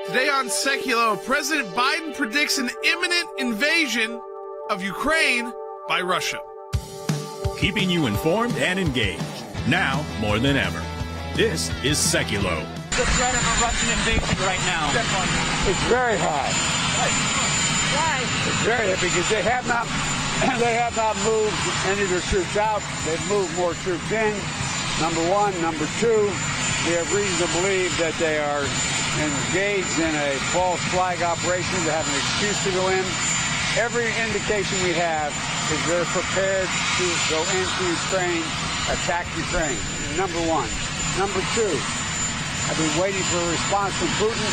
Today on Sekulow, President Biden predicts an imminent invasion of Ukraine by Russia. Keeping you informed and engaged, now more than ever. This is Sekulow. The threat of a Russian invasion right now. It's very high. Why? It's very high because they have not moved any of their troops out. They've moved more troops in. Number one. Number two, we have reason to believe that they are engaged in a false flag operation to have an excuse to go in. Every indication we have is they're prepared to go into Ukraine, attack Ukraine. Number one. Number two, I've been waiting for a response from Putin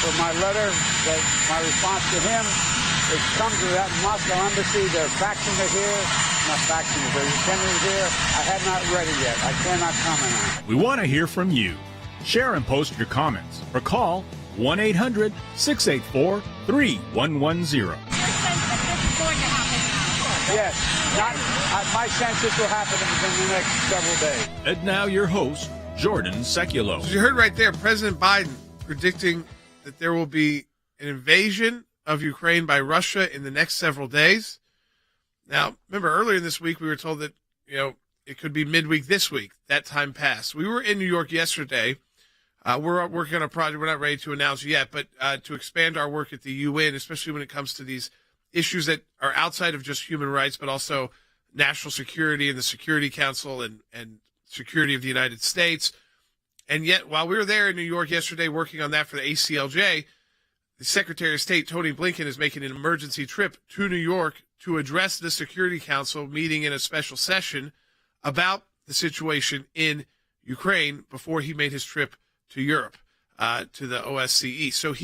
for my letter, that my response to him. It comes to that Moscow embassy. Their factions are here. Not factions, their senators here. I have not read it yet. I cannot comment on it. We want to hear from you. Share and post your comments or call 1-800-684-3110. Your sense that this is going to happen now? Yes. My sense this will happen within the next several days. And now your host, Jordan Sekulow. As you heard right there, President Biden predicting that there will be an invasion of Ukraine by Russia in the next several days. Now, remember earlier this week we were told that, it could be midweek this week. That time passed. We were in New York yesterday. We're working on a project we're not ready to announce yet, but to expand our work at the UN, especially when it comes to these issues that are outside of just human rights, but also national security and the Security Council and security of the United States. And yet, while we were there in New York yesterday working on that for the ACLJ, the Secretary of State, Tony Blinken, is making an emergency trip to New York to address the Security Council meeting in a special session about the situation in Ukraine before he made his trip to Europe, to the OSCE. So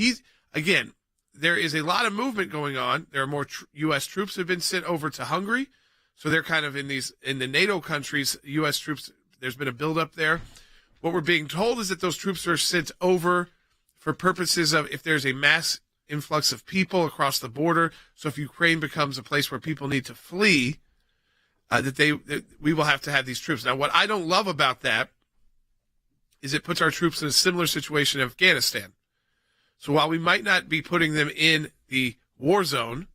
again, there is a lot of movement going on. There are more U.S. troops that have been sent over to Hungary. So they're kind of in the NATO countries, U.S. troops, there's been a buildup there. What we're being told is that those troops are sent over for purposes of if there's a mass influx of people across the border. So if Ukraine becomes a place where people need to flee, that we will have to have these troops. Now, what I don't love about that is it puts our troops in a similar situation in Afghanistan. So while we might not be putting them in the war zone,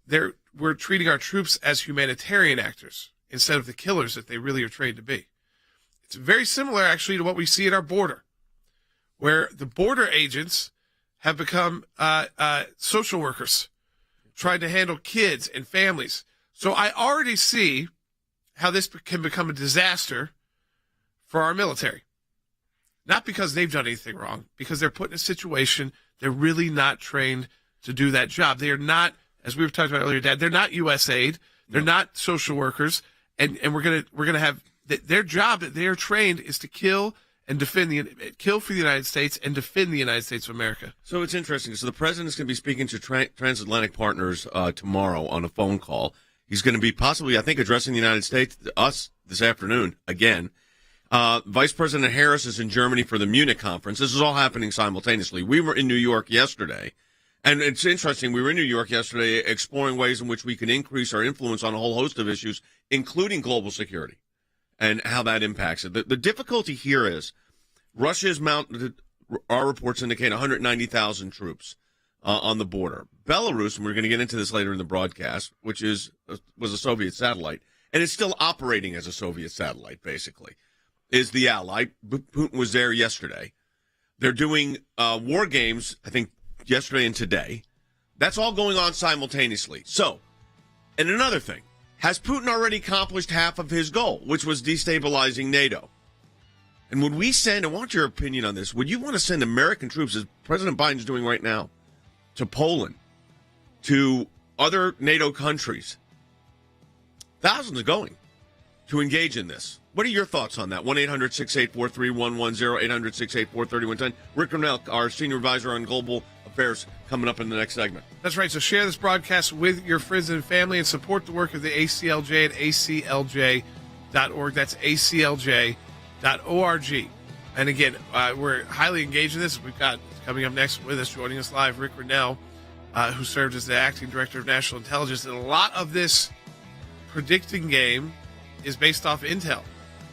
we're treating our troops as humanitarian actors instead of the killers that they really are trained to be. It's very similar, actually, to what we see at our border, where the border agents have become social workers, trying to handle kids and families. So I already see how this can become a disaster for our military. Not because they've done anything wrong, because they're put in a situation they're really not trained to do that job. They are not, as we were talking about earlier, Dad, they're not USAID. They're not social workers. And we're gonna have their job that they are trained is to kill and kill for the United States and defend the United States of America. So it's interesting. So the president's going to be speaking to transatlantic partners tomorrow on a phone call. He's going to be possibly, I think, addressing the United States, us, this afternoon again. Vice President Harris is in Germany for the Munich conference. This is all happening simultaneously. We were in New York yesterday. And it's interesting. We were in New York yesterday exploring ways in which we can increase our influence on a whole host of issues, including global security and how that impacts it. The difficulty here is Russia has mounted, our reports indicate 190,000 troops on the border. Belarus, and we're going to get into this later in the broadcast, which was a Soviet satellite, and it's still operating as a Soviet satellite, basically, is the ally. Putin was there yesterday. They're doing war games, I think, yesterday and today. That's all going on simultaneously. So, and another thing, has Putin already accomplished half of his goal, which was destabilizing NATO? And would we send, I want your opinion on this, would you want to send American troops, as President Biden's doing right now, to Poland, to other NATO countries? Thousands are going to engage in this. What are your thoughts on that? 1-800-684-3110, 800-684-3110. Rick Grinnell, our senior advisor on global affairs, coming up in the next segment. That's right. So share this broadcast with your friends and family and support the work of the ACLJ at aclj.org. That's aclj.org. And again, we're highly engaged in this. We've got coming up next with us, joining us live, Rick Grinnell, who served as the acting director of national intelligence. And a lot of this predicting game is based off intel.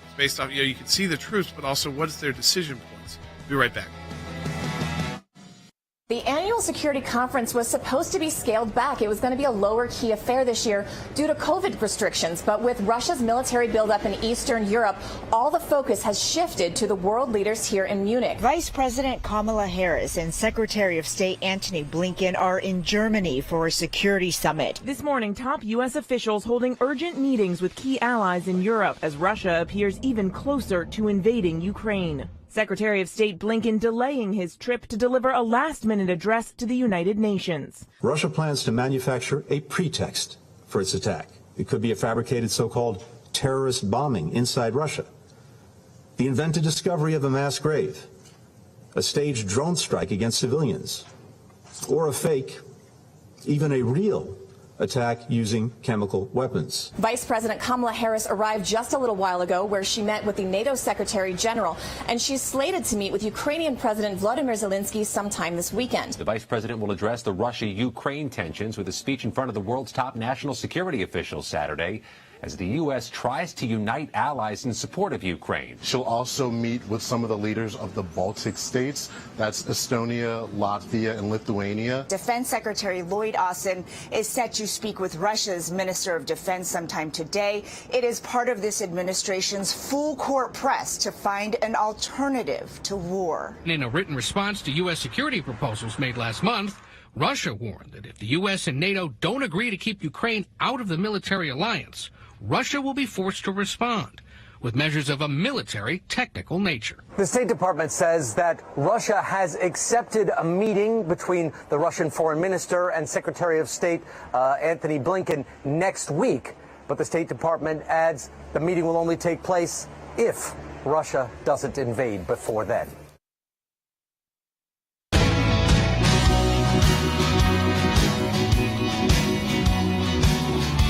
It's based off, you can see the troops, but also what is their decision points. Be right back. The annual security conference was supposed to be scaled back. It was going to be a lower key affair this year due to COVID restrictions. But with Russia's military buildup in Eastern Europe, all the focus has shifted to the world leaders here in Munich. Vice President Kamala Harris and Secretary of State Antony Blinken are in Germany for a security summit. This morning, top U.S. officials holding urgent meetings with key allies in Europe as Russia appears even closer to invading Ukraine. Secretary of State Blinken delaying his trip to deliver a last-minute address to the United Nations. Russia plans to manufacture a pretext for its attack. It could be a fabricated so-called terrorist bombing inside Russia, the invented discovery of a mass grave, a staged drone strike against civilians, or a fake, even a real attack using chemical weapons. Vice President Kamala Harris arrived just a little while ago where she met with the NATO Secretary General, and she's slated to meet with Ukrainian President Vladimir Zelensky sometime this weekend. The Vice President will address the Russia-Ukraine tensions with a speech in front of the world's top national security officials Saturday as the U.S. tries to unite allies in support of Ukraine. She'll also meet with some of the leaders of the Baltic states. That's Estonia, Latvia, and Lithuania. Defense Secretary Lloyd Austin is set to speak with Russia's Minister of Defense sometime today. It is part of this administration's full court press to find an alternative to war. In a written response to U.S. security proposals made last month, Russia warned that if the U.S. and NATO don't agree to keep Ukraine out of the military alliance, Russia will be forced to respond with measures of a military technical nature. The State Department says that Russia has accepted a meeting between the Russian Foreign Minister and Secretary of State Antony Blinken next week. But the State Department adds the meeting will only take place if Russia doesn't invade before then.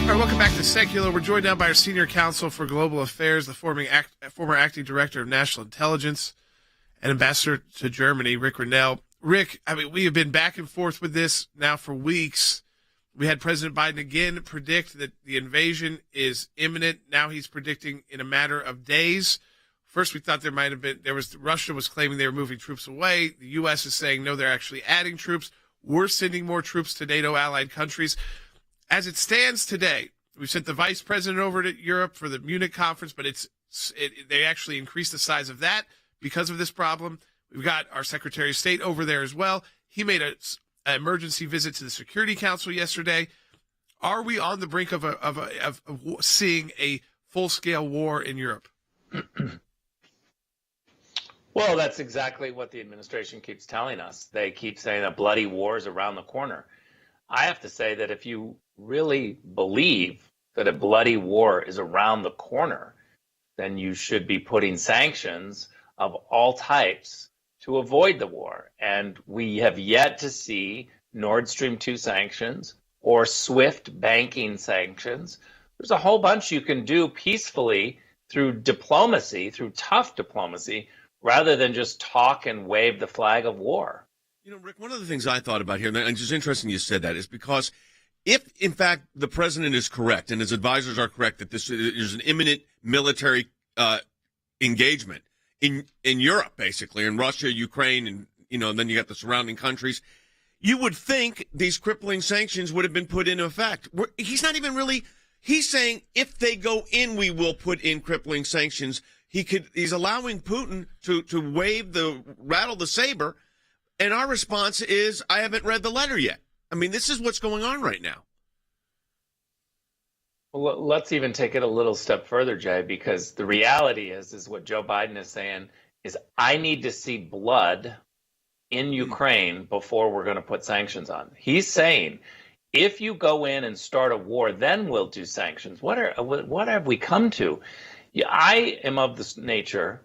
All right, welcome back to Sekulow. We're joined now by our senior counsel for global affairs, the former acting director of national intelligence and ambassador to Germany, Rick Rennell. Rick, I mean, we have been back and forth with this now for weeks. We had President Biden again predict that the invasion is imminent. Now he's predicting in a matter of days. First, we thought Russia was claiming they were moving troops away. The U.S. is saying, no, they're actually adding troops. We're sending more troops to NATO allied countries. As it stands today, we've sent the vice president over to Europe for the Munich conference, but they actually increased the size of that because of this problem. We've got our Secretary of State over there as well. He made an emergency visit to the Security Council yesterday. Are we on the brink of seeing a full-scale war in Europe? Well, that's exactly what the administration keeps telling us. They keep saying a bloody war is around the corner. I have to say that if you really believe that a bloody war is around the corner, then you should be putting sanctions of all types to avoid the war. And we have yet to see Nord Stream 2 sanctions or SWIFT banking sanctions. There's a whole bunch you can do peacefully through diplomacy, through tough diplomacy, rather than just talk and wave the flag of war. You know, Rick, one of the things I thought about here, and it's just interesting you said that, is because if, in fact, the president is correct and his advisors are correct that this is an imminent military engagement in Europe, basically, in Russia, Ukraine, and then you got the surrounding countries, you would think these crippling sanctions would have been put into effect. He's not even really – he's saying if they go in, we will put in crippling sanctions. He's allowing Putin to rattle the saber. And our response is, I haven't read the letter yet. I mean, this is what's going on right now. Well, let's even take it a little step further, Jay, because the reality is what Joe Biden is saying is I need to see blood in Ukraine before we're going to put sanctions on. He's saying if you go in and start a war, then we'll do sanctions. What have we come to? I am of this nature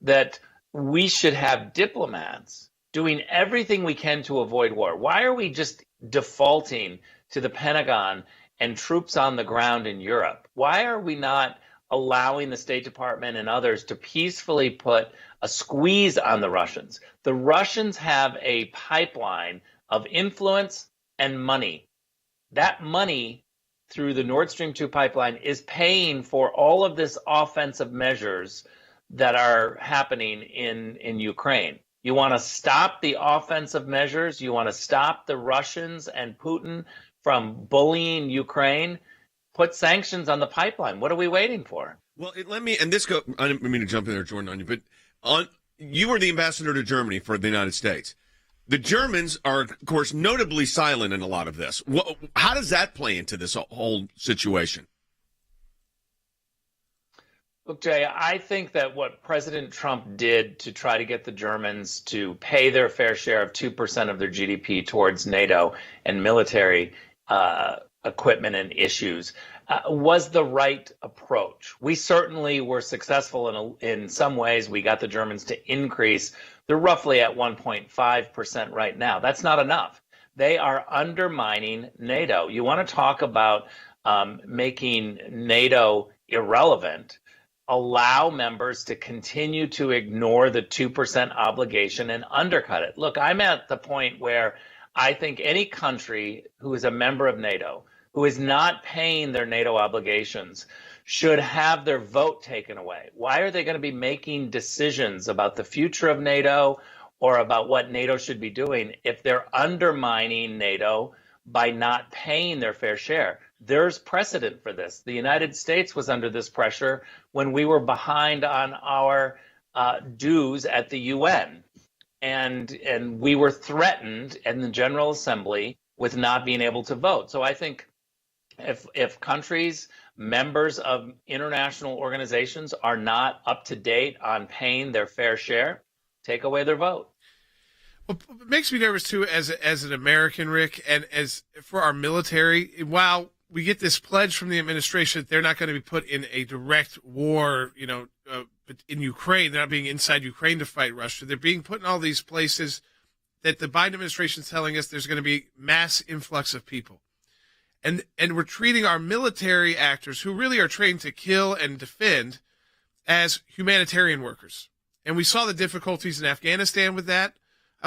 that we should have diplomats doing everything we can to avoid war. Why are we just defaulting to the Pentagon and troops on the ground in Europe? Why are we not allowing the State Department and others to peacefully put a squeeze on the Russians? The Russians have a pipeline of influence and money. That money through the Nord Stream 2 pipeline is paying for all of this offensive measures that are happening in Ukraine. You want to stop the offensive measures. You want to stop the Russians and Putin from bullying Ukraine. Put sanctions on the pipeline. What are we waiting for? Well, I didn't mean to jump in there, Jordan, on you, but you were the ambassador to Germany for the United States. The Germans are, of course, notably silent in a lot of this. How does that play into this whole situation? Look, Jay, I think that what President Trump did to try to get the Germans to pay their fair share of 2% of their GDP towards NATO and military equipment and issues was the right approach. We certainly were successful in some ways. We got the Germans to increase. They're roughly at 1.5% right now. That's not enough. They are undermining NATO. You want to talk about making NATO irrelevant? Allow members to continue to ignore the 2% obligation and undercut it. Look, I'm at the point where I think any country who is a member of NATO, who is not paying their NATO obligations, should have their vote taken away. Why are they going to be making decisions about the future of NATO or about what NATO should be doing if they're undermining NATO by not paying their fair share? There's precedent for this. The United States was under this pressure when we were behind on our dues at the UN. And we were threatened in the General Assembly with not being able to vote. So I think if countries, members of international organizations, are not up to date on paying their fair share, take away their vote. Well, it makes me nervous, too, as an American, Rick, and as for our military. While we get this pledge from the administration that they're not going to be put in a direct war, in Ukraine. They're not being inside Ukraine to fight Russia. They're being put in all these places that the Biden administration is telling us there's going to be mass influx of people. And we're treating our military actors, who really are trained to kill and defend, as humanitarian workers. And we saw the difficulties in Afghanistan with that.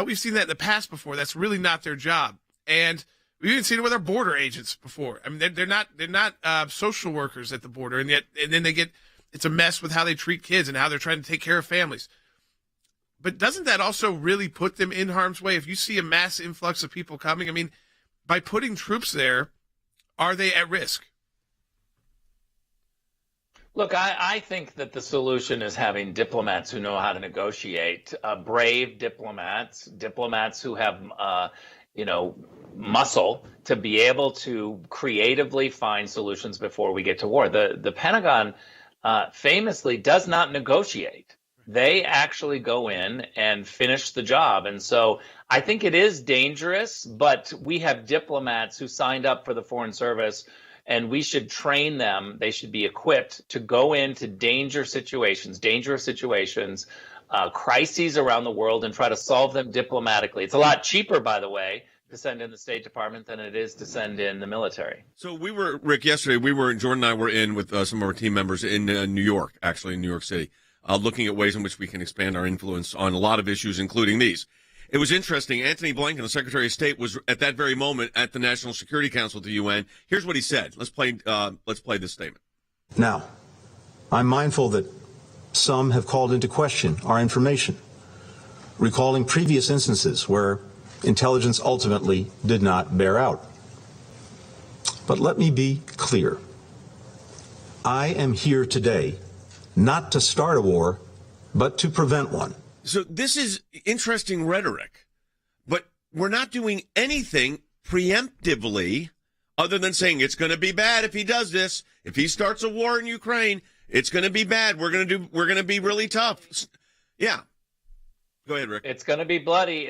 We've seen that in the past before. That's really not their job. And we've even seen it with our border agents before. I mean, they're not social workers at the border, and then it's a mess with how they treat kids and how they're trying to take care of families. But doesn't that also really put them in harm's way? If you see a mass influx of people coming, I mean, by putting troops there, are they at risk? Look, I think that the solution is having diplomats who know how to negotiate, brave diplomats who have, muscle to be able to creatively find solutions before we get to war. The Pentagon famously does not negotiate. They actually go in and finish the job. And so I think it is dangerous, but we have diplomats who signed up for the Foreign Service, and we should train them. They should be equipped to go into dangerous situations, crises around the world, and try to solve them diplomatically. It's a lot cheaper, by the way, to send in the State Department than it is to send in the military. So Rick, yesterday Jordan and I were in with some of our team members in New York, actually in New York City, looking at ways in which we can expand our influence on a lot of issues, including these. It was interesting. Anthony Blinken, the Secretary of State, was at that very moment at the National Security Council at the UN. Here's what he said. Let's play this statement. Now, I'm mindful that some have called into question our information, recalling previous instances where intelligence ultimately did not bear out. But let me be clear. I am here today not to start a war, but to prevent one. So this is interesting rhetoric, but we're not doing anything preemptively other than saying it's going to be bad if he does this. If he starts a war in Ukraine, it's going to be bad. We're going to be really tough. Yeah. Go ahead, Rick. It's going to be bloody.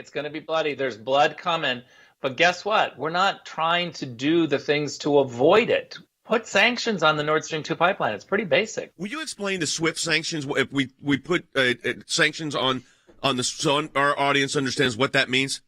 There's blood coming. But guess what? We're not trying to do the things to avoid it. Put sanctions on the Nord Stream 2 pipeline. It's pretty basic. Will you explain the SWIFT sanctions? If we put sanctions on so our audience understands what that means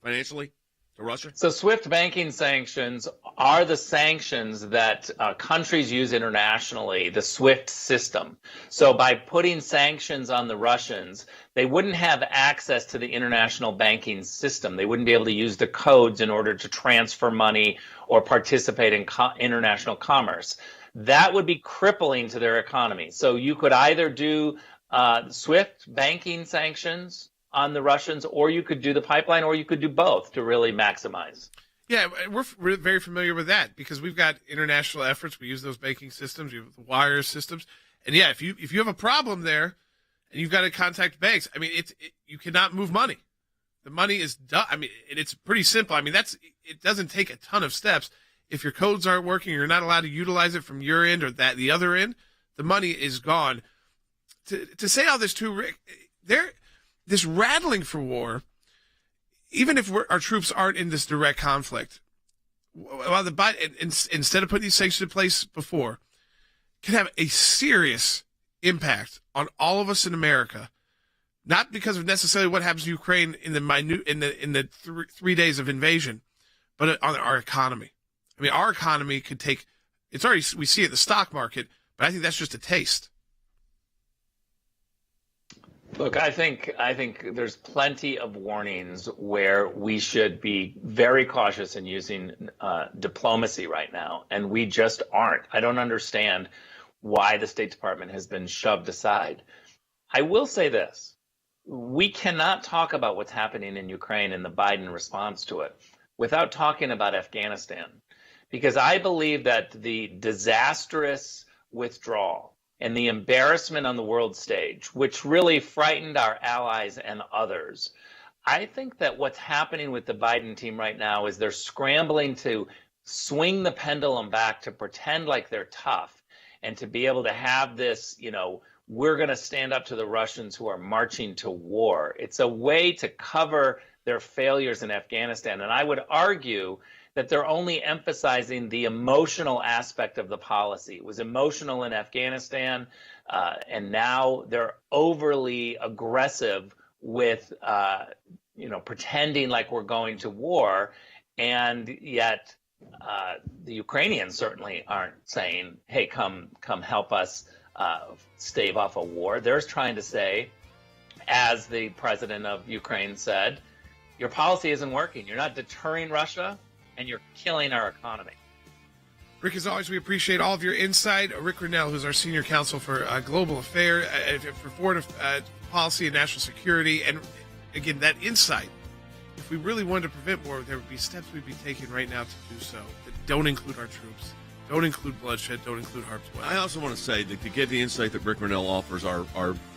financially to Russia? So SWIFT banking sanctions are the sanctions that countries use internationally, the SWIFT system. So by putting sanctions on the Russians, they wouldn't have access to the international banking system. They wouldn't be able to use the codes in order to transfer money or participate in international commerce. That would be crippling to their economy. So you could either do SWIFT banking sanctions, on the Russians, or you could do the pipeline, or you could do both to really maximize. Yeah, we're very familiar with that because we've got international efforts. We use those banking systems, we have the wire systems, and yeah, if you have a problem there, and you've got to contact banks, I mean, you cannot move money. The money is done. I mean, it's pretty simple. I mean, it doesn't take a ton of steps. If your codes aren't working, you're not allowed to utilize it from your end or the other end. The money is gone. To say all this too, Rick, this rattling for war. Even if our troops aren't in this direct conflict, while the Biden, instead of putting these sanctions in place before, can have a serious impact on all of us in America, not because of necessarily what happens to Ukraine in the 3 days of invasion, but on our economy. I mean, our economy could take. It's already, we see it in the stock market, but I think that's just a taste. Look, I think there's plenty of warnings where we should be very cautious in using diplomacy right now, and we just aren't. I don't understand why the State Department has been shoved aside. I will say this. We cannot talk about what's happening in Ukraine and the Biden response to it without talking about Afghanistan, because I believe that the disastrous withdrawal and the embarrassment on the world stage, which really frightened our allies and others. I think that what's happening with the Biden team right now is they're scrambling to swing the pendulum back to pretend like they're tough and to be able to have this, we're going to stand up to the Russians who are marching to war. It's a way to cover their failures in Afghanistan. And I would argue that they're only emphasizing the emotional aspect of the policy. It was emotional in Afghanistan, and now they're overly aggressive with, pretending like we're going to war, and yet the Ukrainians certainly aren't saying, hey, come help us stave off a war. They're trying to say, as the president of Ukraine said, your policy isn't working. You're not deterring Russia, and you're killing our economy. Rick, as always, we appreciate all of your insight. Rick Grinnell, who's our senior counsel for global affairs, for foreign policy and national security. And again, that insight, if we really wanted to prevent war, there would be steps we'd be taking right now to do so that don't include our troops, don't include bloodshed, don't include harm's way. I also want to say that to get the insight that Rick Grinnell offers our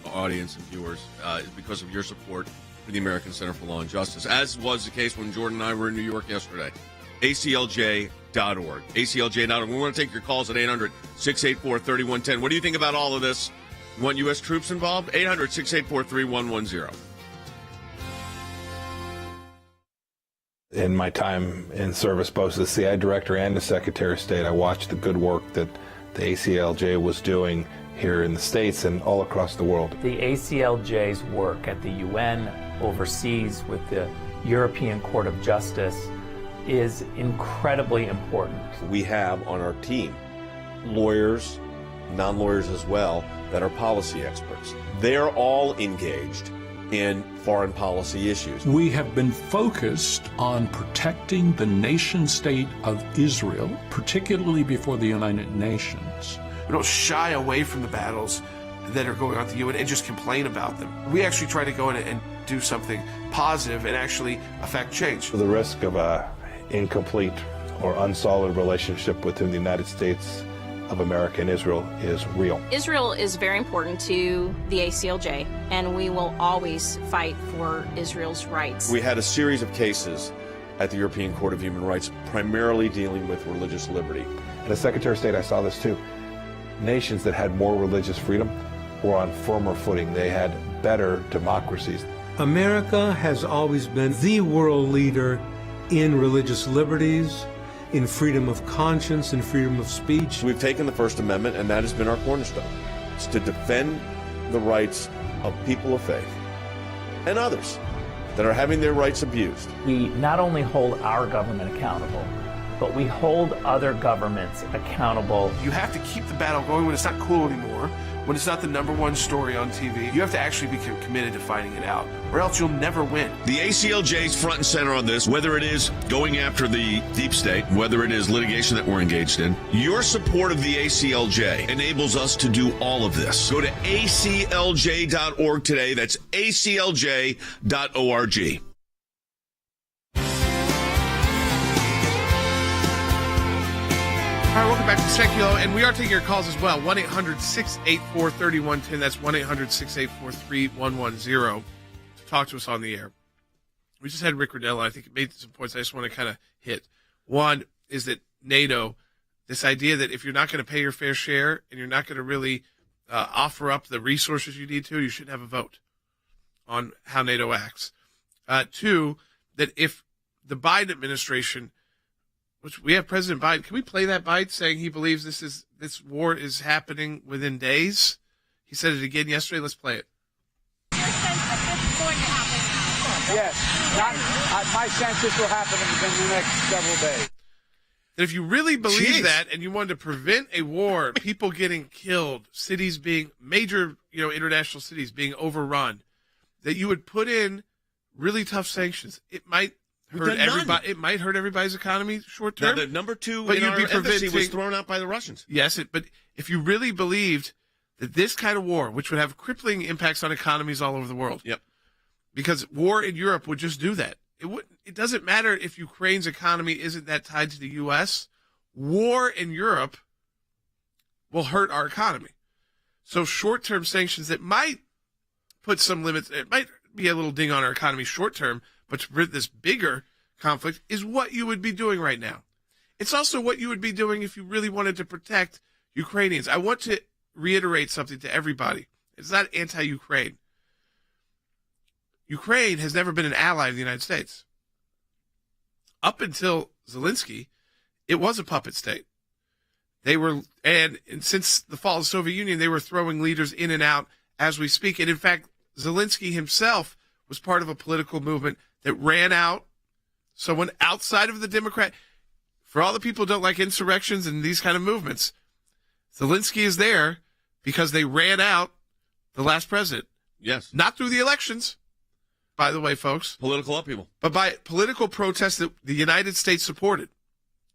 audience and viewers is because of your support for the American Center for Law and Justice, as was the case when Jordan and I were in New York yesterday. ACLJ.org. ACLJ.org. We want to take your calls at 800-684-3110. What do you think about all of this? You want U.S. troops involved? 800-684-3110. In my time in service, both as the CIA director and as Secretary of State, I watched the good work that the ACLJ was doing here in the States and all across the world. The ACLJ's work at the UN, overseas with the European Court of Justice, is incredibly important. We have on our team lawyers, non-lawyers as well, that are policy experts. They're all engaged in foreign policy issues. We have been focused on protecting the nation state of Israel, particularly before the United Nations. We don't shy away from the battles that are going on at the UN and just complain about them. We actually try to go in and do something positive and actually affect change. The risk of a incomplete or unsolid relationship within the United States of America and Israel is real. Israel is very important to the ACLJ, and we will always fight for Israel's rights. We had a series of cases at the European Court of Human Rights, primarily dealing with religious liberty. And as Secretary of State, I saw this too. Nations that had more religious freedom were on firmer footing. They had better democracies. America has always been the world leader in religious liberties, in freedom of conscience, in freedom of speech. We've taken the First Amendment, and that has been our cornerstone. It's to defend the rights of people of faith and others that are having their rights abused. We not only hold our government accountable, but we hold other governments accountable. You have to keep the battle going when it's not cool anymore, when it's not the number one story on TV. You have to actually be committed to finding it out, or else you'll never win. The ACLJ is front and center on this, whether it is going after the deep state, whether it is litigation that we're engaged in. Your support of the ACLJ enables us to do all of this. Go to aclj.org today. That's aclj.org. All right, welcome back to Sekulow, and we are taking your calls as well. 1-800-684-3110. That's 1-800-684-3110 to talk to us on the air. We just had Rick Rodella. I think it made some points I just want to kind of hit. One is that NATO, this idea that if you're not going to pay your fair share and you're not going to really offer up the resources you need to, you shouldn't have a vote on how NATO acts. Two, that if the Biden administration, which we have President Biden. Can we play that Biden saying he believes this war is happening within days? He said it again yesterday. Let's play it. Yes. My sense this will happen within the next several days. That if you really believe that and you wanted to prevent a war, people getting killed, cities being major, international cities being overrun, that you would put in really tough sanctions. It might hurt everybody. It might hurt everybody's economy short term. Now, the number two in our embassy was thrown out by the Russians. Yes, but if you really believed that this kind of war, which would have crippling impacts on economies all over the world, because war in Europe would just do that. It doesn't matter if Ukraine's economy isn't that tied to the U.S. War in Europe will hurt our economy. So short-term sanctions that might put some limits, it might be a little ding on our economy short-term, but to prevent this bigger conflict is what you would be doing right now. It's also what you would be doing if you really wanted to protect Ukrainians. I want to reiterate something to everybody. It's not anti-Ukraine. Ukraine has never been an ally of the United States. Up until Zelensky, it was a puppet state. They were, and since the fall of the Soviet Union, they were throwing leaders in and out as we speak. And in fact, Zelensky himself was part of a political movement that ran out someone outside of the Democrat. For all the people who don't like insurrections and these kind of movements, Zelensky is there because they ran out the last president. Yes. Not through the elections, by the way, folks. Political upheaval. But by political protests that the United States supported,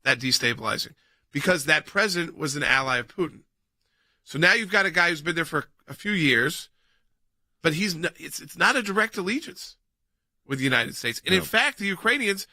that destabilizing, because that president was an ally of Putin. So now you've got a guy who's been there for a few years, but it's not a direct allegiance with the United States. And in fact, the Ukrainians,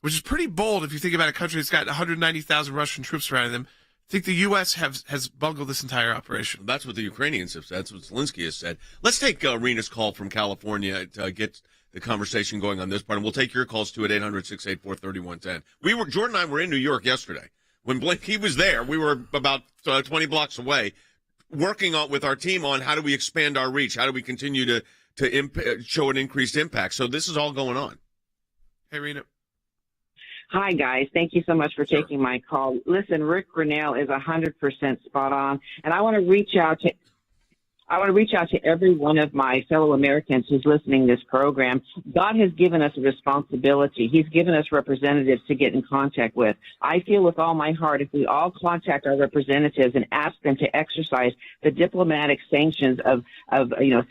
which is pretty bold if you think about a country that's got 190,000 Russian troops surrounding them, think the U.S. has bungled this entire operation. That's what the Ukrainians have said. That's what Zelensky has said. Let's take Rena's call from California to get the conversation going on this part. And we'll take your calls too at 800-684-3110. Jordan and I were in New York yesterday. When he was there, we were about 20 blocks away working with our team on how do we expand our reach? How do we continue to show an increased impact? So this is all going on. Hey, Rena. Hi, guys. Thank you so much for taking my call. Listen, Rick Grinnell is 100% spot on, and I want to reach out to every one of my fellow Americans who's listening to this program. God has given us a responsibility. He's given us representatives to get in contact with. I feel with all my heart, if we all contact our representatives and ask them to exercise the diplomatic sanctions of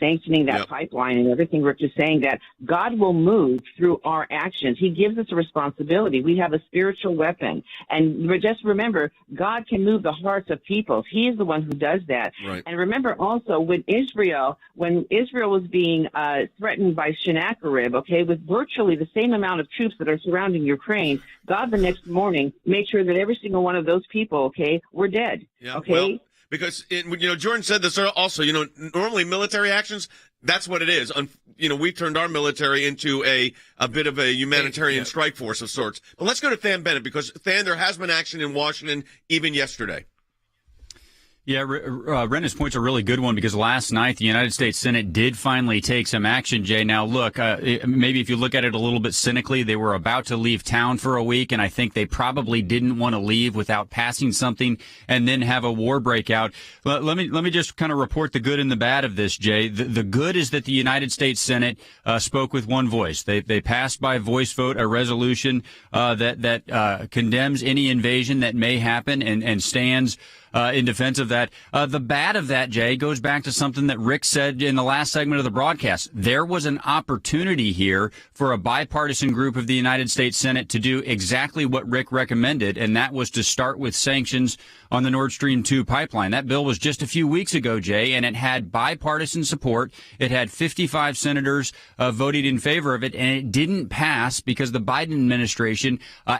sanctioning that pipeline and everything Rick is saying, that God will move through our actions. He gives us a responsibility. We have a spiritual weapon. And just remember, God can move the hearts of people. He is the one who does that. Right. And remember also, when Israel was being threatened by Sennacherib, with virtually the same amount of troops that are surrounding Ukraine, God the next morning made sure that every single one of those people, were dead. Yeah, well, because Jordan said this also. Normally military actions, that's what it is. We turned our military into a bit of a humanitarian strike force of sorts. But let's go to Than Bennett, because Than, there has been action in Washington even yesterday. Yeah, Rena's point's a really good one, because last night the United States Senate did finally take some action, Jay. Now, look, maybe if you look at it a little bit cynically, they were about to leave town for a week, and I think they probably didn't want to leave without passing something and then have a war break out. Let me just kind of report the good and the bad of this, Jay. The good is that the United States Senate spoke with one voice. They passed by voice vote a resolution that condemns any invasion that may happen and stands in defense of that. The bad of that, Jay, goes back to something that Rick said in the last segment of the broadcast. There was an opportunity here for a bipartisan group of the United States Senate to do exactly what Rick recommended, and that was to start with sanctions on the Nord Stream 2 pipeline. That bill was just a few weeks ago, Jay, and it had bipartisan support. It had 55 senators voted in favor of it, and it didn't pass because the Biden administration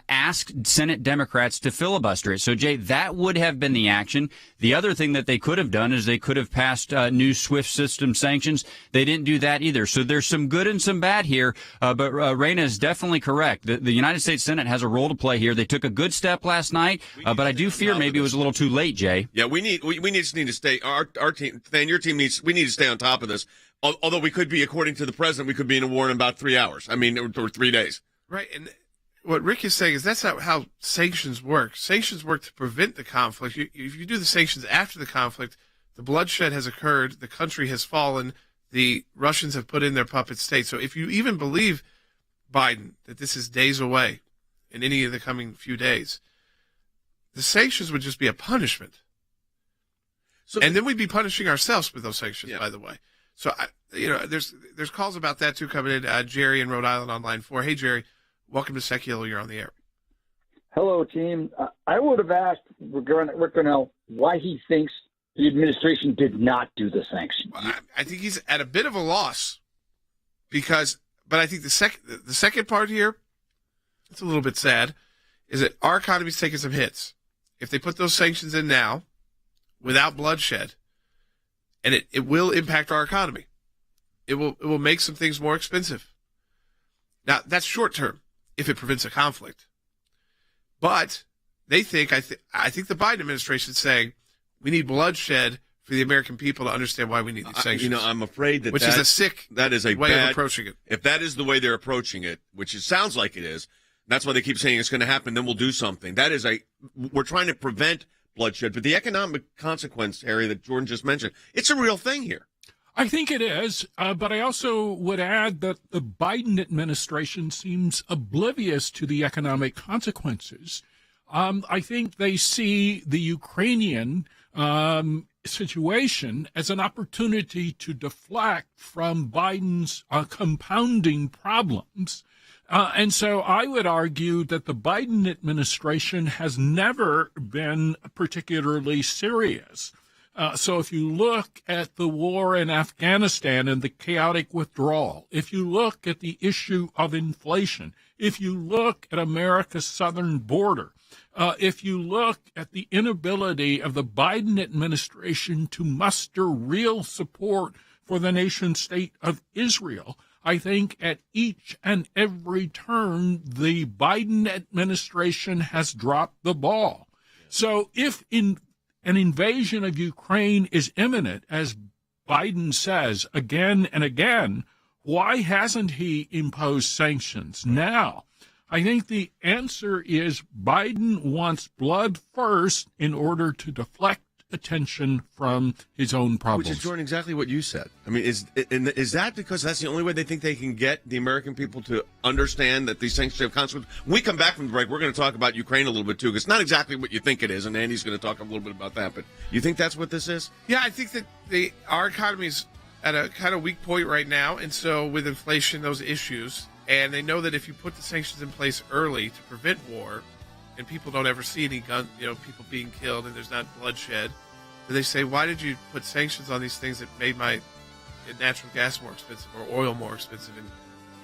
asked Senate Democrats to filibuster it. So, Jay, that would have been the action. The other thing that they could have done is they could have passed new SWIFT system sanctions. They didn't do that either. So there's some good and some bad here, but Raina is definitely correct. The United States Senate has a role to play here. They took a good step last night, but I do fear maybe it was a little too late, Jay. Yeah, we need to stay. Our team, Than, your team we need to stay on top of this. Although we could be, according to the president, we could be in a war in about 3 hours. I mean, or 3 days. Right, and what Rick is saying is that's not how sanctions work. Sanctions work to prevent the conflict. If you do the sanctions after the conflict, the bloodshed has occurred, the country has fallen, the Russians have put in their puppet state. So if you even believe Biden that this is days away in any of the coming few days, the sanctions would just be a punishment. And then we'd be punishing ourselves with those sanctions, by the way. So, there's calls about that, too, coming in. Jerry in Rhode Island on line 4. Hey, Jerry, welcome to Sekulow. You're on the air. Hello, team. I would have asked Rick Grenell why he thinks the administration did not do the sanctions. Well, I think he's at a bit of a loss but I think the second part here, it's a little bit sad, is that our economy's taking some hits. If they put those sanctions in now, without bloodshed, and it will impact our economy. It will make some things more expensive. Now, that's short term if it prevents a conflict. But they think, I think the Biden administration is saying we need bloodshed for the American people to understand why we need these sanctions. I'm afraid which is a sick that is a way bad, of approaching it. If that is the way they're approaching it, which it sounds like it is, that's why they keep saying it's going to happen, then we'll do something. We're trying to prevent bloodshed, but the economic consequence, Harry, that Jordan just mentioned, it's a real thing here. I think it is, but I also would add that the Biden administration seems oblivious to the economic consequences. I think they see the Ukrainian situation as an opportunity to deflect from Biden's compounding problems. And so I would argue that the Biden administration has never been particularly serious. So if you look at the war in Afghanistan and the chaotic withdrawal, if you look at the issue of inflation, if you look at America's southern border, if you look at the inability of the Biden administration to muster real support for the nation state of Israel, I think at each and every turn, the Biden administration has dropped the ball. So if an invasion of Ukraine is imminent, as Biden says again and again, why hasn't he imposed sanctions now? I think the answer is Biden wants blood first in order to deflect attention from his own problems. Which is, Jordan, exactly what you said. I mean, is that because that's the only way they think they can get the American people to understand that these sanctions have consequences? When we come back from the break, we're going to talk about Ukraine a little bit, too, because it's not exactly what you think it is, and Andy's going to talk a little bit about that. But you think that's what this is? Yeah, I think that our economy is at a kind of weak point right now, and so with inflation, those issues, and they know that if you put the sanctions in place early to prevent war, and people don't ever see any people being killed, and there's not bloodshed, they say, why did you put sanctions on these things that made my natural gas more expensive, or oil more expensive, and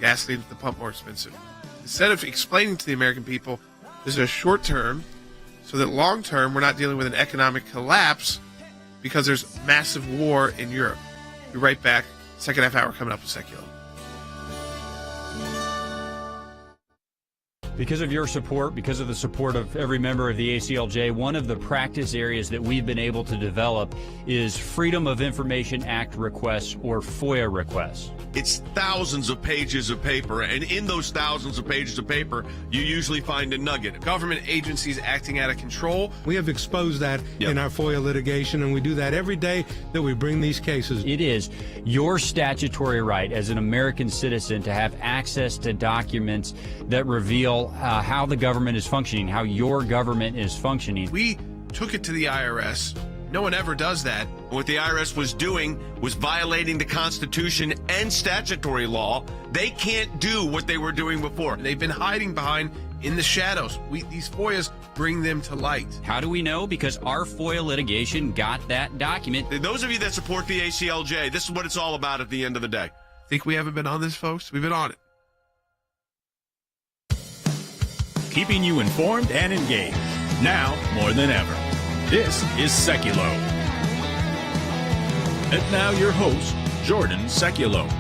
gasoline at the pump more expensive? Instead of explaining to the American people, this is a short term, so that long term we're not dealing with an economic collapse because there's massive war in Europe. Be right back. Second half hour coming up with Sekulow. Because of your support, because of the support of every member of the ACLJ, one of the practice areas that we've been able to develop is Freedom of Information Act requests, or FOIA requests. It's thousands of pages of paper, and in those thousands of pages of paper, you usually find a nugget. Government agencies acting out of control. We have exposed that in our FOIA litigation, and we do that every day that we bring these cases. It is your statutory right as an American citizen to have access to documents that reveal how the government is functioning, how your government is functioning. We took it to the IRS. No one ever does that. What the IRS was doing was violating the Constitution and statutory law. They can't do what they were doing before. They've been hiding behind in the shadows. These FOIAs bring them to light. How do we know? Because our FOIA litigation got that document. Those of you that support the ACLJ, this is what it's all about at the end of the day. Think we haven't been on this, folks? We've been on it. Keeping you informed and engaged, now more than ever. This is Sekulow. And now your host, Jordan Sekulow.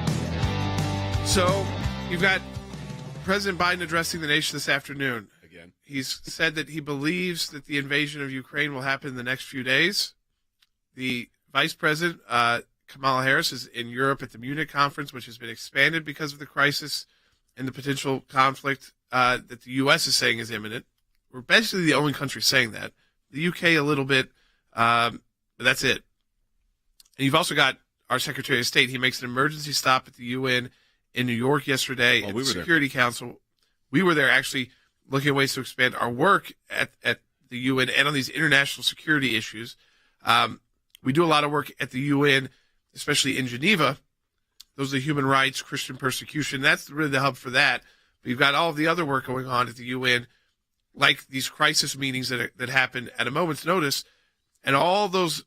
So, you've got President Biden addressing the nation this afternoon. Again. He's said that he believes that the invasion of Ukraine will happen in the next few days. The Vice President, Kamala Harris, is in Europe at the Imminent conference, which has been expanded because of the crisis and the potential conflict that the U.S. is saying is imminent. We're basically the only country saying that. The UK a little bit, but that's it. And you've also got our Secretary of State. He makes an emergency stop at the UN in New York yesterday at the Security Council. We were there actually looking at ways to expand our work at the UN and on these international security issues. We do a lot of work at the UN, especially in Geneva. Those are human rights, Christian persecution. That's really the hub for that. But you've got all of the other work going on at the UN, like these crisis meetings that happen at a moment's notice, and all those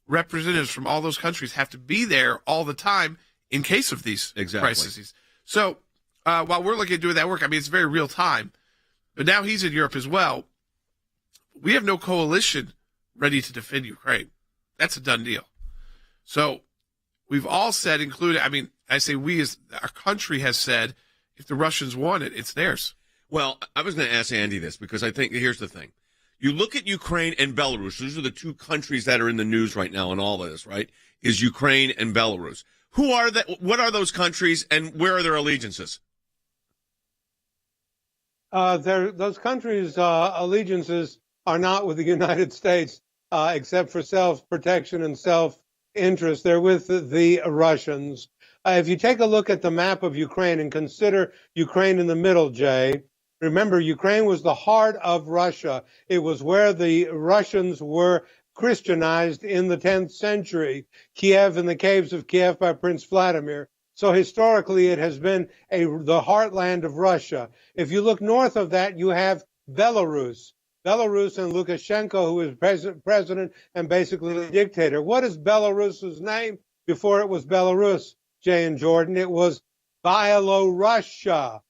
representatives from all those countries have to be there all the time in case of these crises. So while we're looking at doing that work, I mean, it's very real time, but now he's in Europe as well. We have no coalition ready to defend Ukraine. That's a done deal. So we've all said, including, I mean, I say we as our country has said, if the Russians want it, it's theirs. Well, I was going to ask Andy this because I think here's the thing. You look at Ukraine and Belarus. Those are the two countries that are in the news right now in all of this, right? Is Ukraine and Belarus. Who are that? What are those countries and where are their allegiances? Those countries' allegiances are not with the United States, except for self-protection and self-interest. They're with the Russians. If you take a look at the map of Ukraine and consider Ukraine in the middle, Jay, remember, Ukraine was the heart of Russia. It was where the Russians were Christianized in the 10th century. Kiev and the caves of Kiev by Prince Vladimir. So historically, it has been the heartland of Russia. If you look north of that, you have Belarus. Belarus and Lukashenko, who is president and basically a dictator. What is Belarus's name before it was Belarus, Jay and Jordan? It was Byelorussia,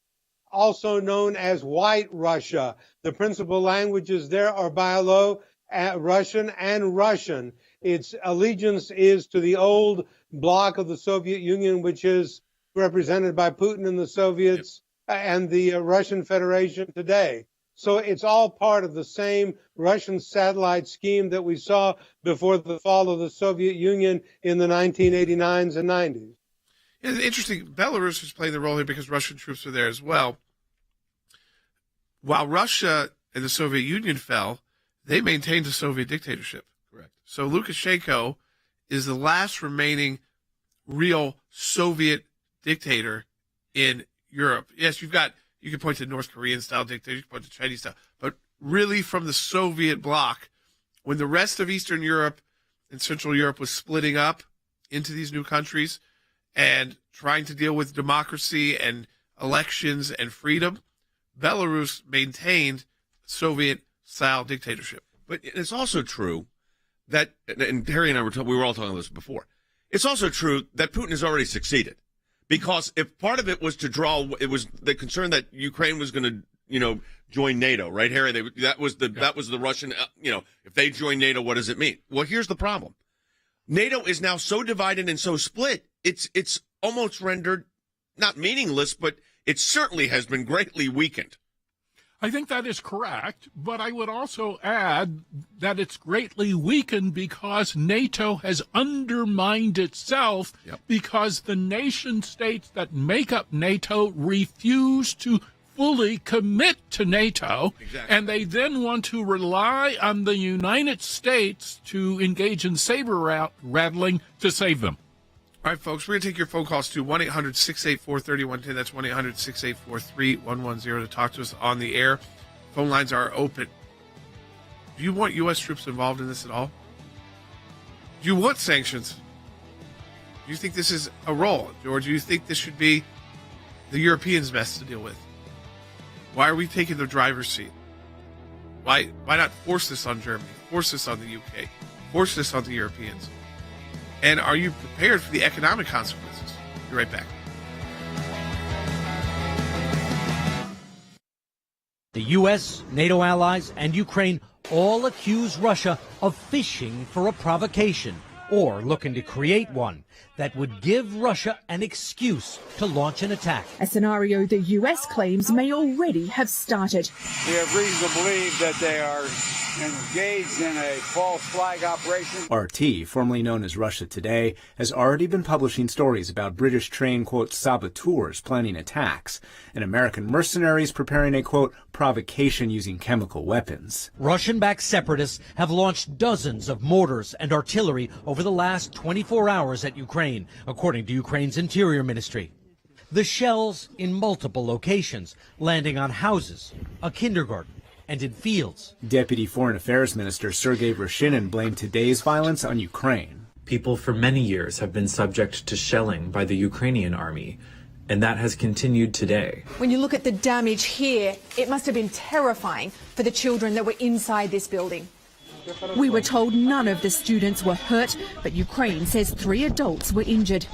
also known as White Russia. The principal languages there are Russian and Russian. Its allegiance is to the old bloc of the Soviet Union, which is represented by Putin and the Soviets and the Russian Federation today. So it's all part of the same Russian satellite scheme that we saw before the fall of the Soviet Union in the 1989s and 90s. It's interesting. Belarus is playing the role here because Russian troops are there as well. While Russia and the Soviet Union fell, they maintained a Soviet dictatorship. Correct. So Lukashenko is the last remaining real Soviet dictator in Europe. Yes, you can point to North Korean style dictators, you can point to Chinese style, but really from the Soviet bloc, when the rest of Eastern Europe and Central Europe was splitting up into these new countries and trying to deal with democracy and elections and freedom, Belarus maintained Soviet-style dictatorship. But it's also true that, and Harry and I we were all talking about this before, it's also true that Putin has already succeeded. Because if part of it was to draw, it was the concern that Ukraine was going to, join NATO, right, Harry? That was the Russian, if they join NATO, what does it mean? Well, here's the problem. NATO is now so divided and so split, it's almost rendered not meaningless, but it certainly has been greatly weakened. I think that is correct, but I would also add that it's greatly weakened because NATO has undermined itself because the nation states that make up NATO refuse to fully commit to NATO, and they then want to rely on the United States to engage in saber rattling to save them. All right, folks, we're going to take your phone calls to 1-800-684-3110. That's 1-800-684-3110 to talk to us on the air. Phone lines are open. Do you want U.S. troops involved in this at all? Do you want sanctions? Do you think this is a role? Or do you think this should be the Europeans' best to deal with? Why are we taking the driver's seat? Why not force this on Germany? Force this on the UK? Force this on the Europeans? And are you prepared for the economic consequences? Be right back. The U.S., NATO allies, and Ukraine all accuse Russia of fishing for a provocation or looking to create one that would give Russia an excuse to launch an attack. A scenario the U.S. claims may already have started. We have reason to believe that they are engaged in a false flag operation. RT, formerly known as Russia Today, has already been publishing stories about British trained, quote, saboteurs planning attacks and American mercenaries preparing a, quote, provocation using chemical weapons. Russian-backed separatists have launched dozens of mortars and artillery over the last 24 hours at Ukraine, according to Ukraine's Interior Ministry. The shells in multiple locations, landing on houses, a kindergarten, and in fields. Deputy Foreign Affairs Minister Sergei Vershinin blamed today's violence on Ukraine. People for many years have been subject to shelling by the Ukrainian army, and that has continued today. When you look at the damage here, it must have been terrifying for the children that were inside this building. We were told none of the students were hurt, but Ukraine says 3 adults were injured.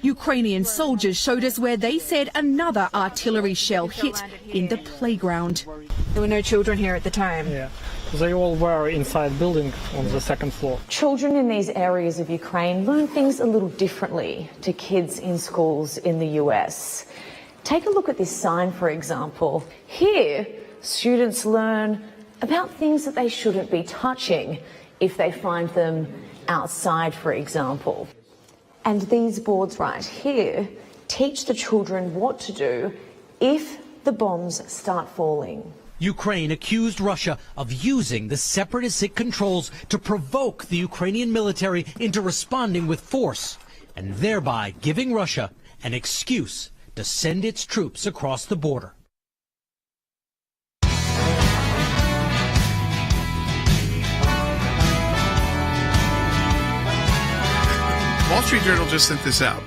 Ukrainian soldiers showed us where they said another artillery shell hit in the playground. There were no children here at the time. Yeah, they all were inside building on the second floor. Children in these areas of Ukraine learn things a little differently to kids in schools in the US. Take a look at this sign, for example. Here, students learn about things that they shouldn't be touching if they find them outside, for example. And these boards right here teach the children what to do if the bombs start falling. Ukraine accused Russia of using the separatists it controls to provoke the Ukrainian military into responding with force, and thereby giving Russia an excuse to send its troops across the border. Wall Street Journal just sent this out.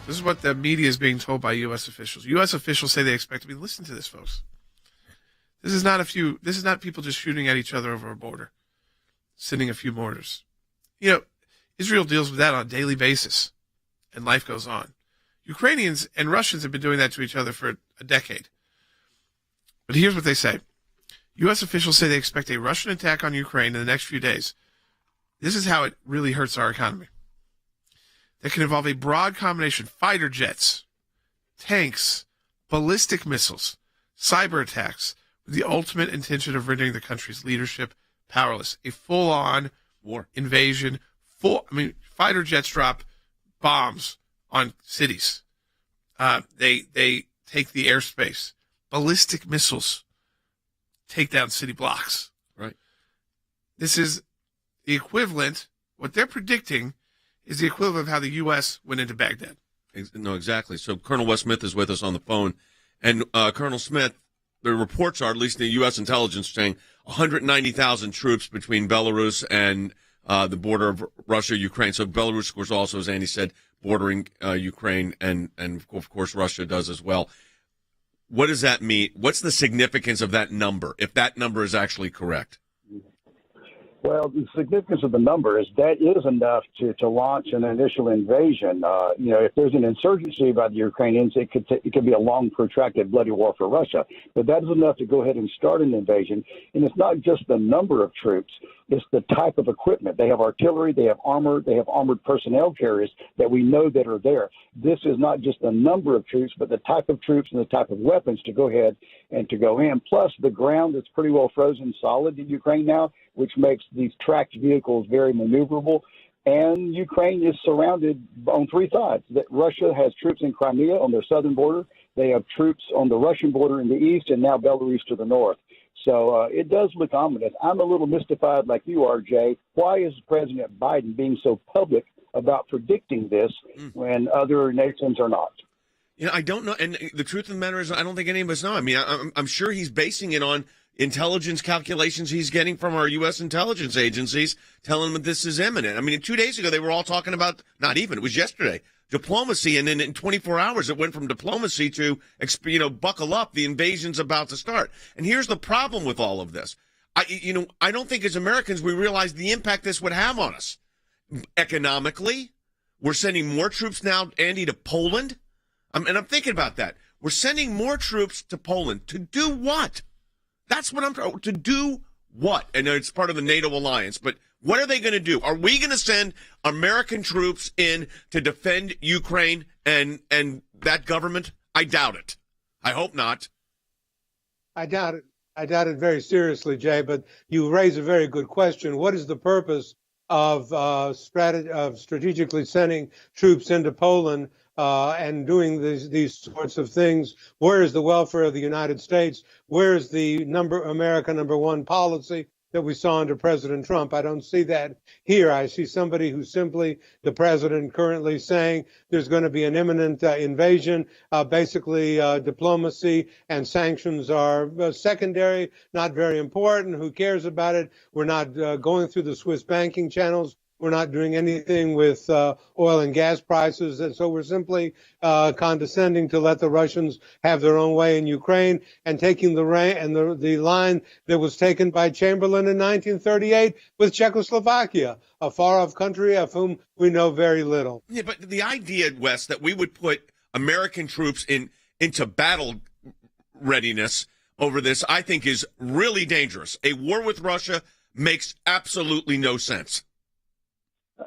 This is what the media is being told by U.S. officials. U.S. officials say they expect to be listened to this, folks. This is not people just shooting at each other over a border, sending a few mortars. You know, Israel deals with that on a daily basis, and life goes on. Ukrainians and Russians have been doing that to each other for a decade. But here's what they say. U.S. officials say they expect a Russian attack on Ukraine in the next few days. This is how it really hurts our economy. That can involve a broad combination: fighter jets, tanks, ballistic missiles, cyber attacks, with the ultimate intention of rendering the country's leadership powerless. A full-on war invasion. Fighter jets drop bombs on cities. They take the airspace. Ballistic missiles take down city blocks. Right. This is the equivalent. What they're predicting is the equivalent of how the U.S. went into Baghdad. No, exactly. So Colonel Wes Smith is with us on the phone. And Colonel Smith, the reports are, at least the U.S. intelligence, saying 190,000 troops between Belarus and the border of Russia, Ukraine. So Belarus, of course, also, as Andy said, bordering Ukraine, and of course Russia does as well. What does that mean? What's the significance of that number, if that number is actually correct? Well, the significance of the number is that is enough to launch an initial invasion. If there's an insurgency by the Ukrainians, it could be a long, protracted, bloody war for Russia. But that is enough to go ahead and start an invasion. And it's not just the number of troops; it's the type of equipment. They have artillery, they have armor, they have armored personnel carriers that we know that are there. This is not just the number of troops, but the type of troops and the type of weapons to go ahead and to go in. Plus, the ground is pretty well frozen solid in Ukraine now, which makes these tracked vehicles very maneuverable. And Ukraine is surrounded on 3 sides. That Russia has troops in Crimea on their southern border. They have troops on the Russian border in the east, and now Belarus to the north. So it does look ominous. I'm a little mystified like you are, Jay. Why is President Biden being so public about predicting this when other nations are not? I don't know. And the truth of the matter is, I don't think any of us know. I mean, I'm sure he's basing it on, intelligence calculations he's getting from our U.S. intelligence agencies telling him that this is imminent. I mean, 2 days ago, they were all talking about, not even, it was yesterday, diplomacy, and then in 24 hours, it went from diplomacy to, buckle up, the invasion's about to start. And here's the problem with all of this. I don't think as Americans we realize the impact this would have on us. Economically, we're sending more troops now, Andy, to Poland. And I'm thinking about that. We're sending more troops to Poland. To do what? That's what to do what? And it's part of the NATO alliance, but what are they going to do? Are we going to send American troops in to defend Ukraine and that government? I doubt it. I hope not. I doubt it. I doubt it very seriously, Jay, but you raise a very good question. What is the purpose of strategically sending troops into Poland and doing these sorts of things? Where is the welfare of the United States? Where is the America number one policy that we saw under President Trump? I don't see that here. I see somebody who's simply, the president currently saying there's going to be an imminent invasion. Basically, diplomacy and sanctions are secondary, not very important. Who cares about it? We're not going through the Swiss banking channels. We're not doing anything with oil and gas prices. And so we're simply condescending to let the Russians have their own way in Ukraine and taking the line that was taken by Chamberlain in 1938 with Czechoslovakia, a far-off country of whom we know very little. Yeah, but the idea, Wes, that we would put American troops into battle readiness over this, I think, is really dangerous. A war with Russia makes absolutely no sense.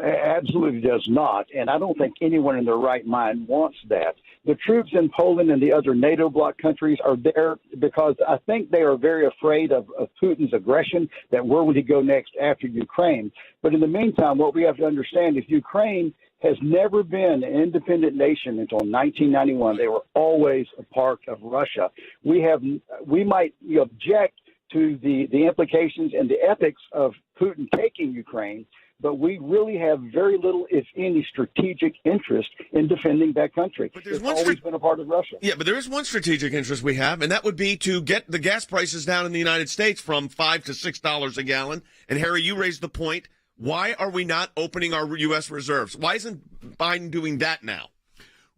Absolutely does not, and I don't think anyone in their right mind wants that. The troops in Poland and the other NATO bloc countries are there because I think they are very afraid of Putin's aggression, that where would he go next after Ukraine. But in the meantime, what we have to understand is Ukraine has never been an independent nation until 1991. They were always a part of Russia. We might object to the implications and the ethics of Putin taking Ukraine, but we really have very little, if any, strategic interest in defending that country. But it's always been a part of Russia. Yeah, but there is one strategic interest we have, and that would be to get the gas prices down in the United States from $5 to $6 a gallon. And, Harry, you raised the point. Why are we not opening our U.S. reserves? Why isn't Biden doing that now?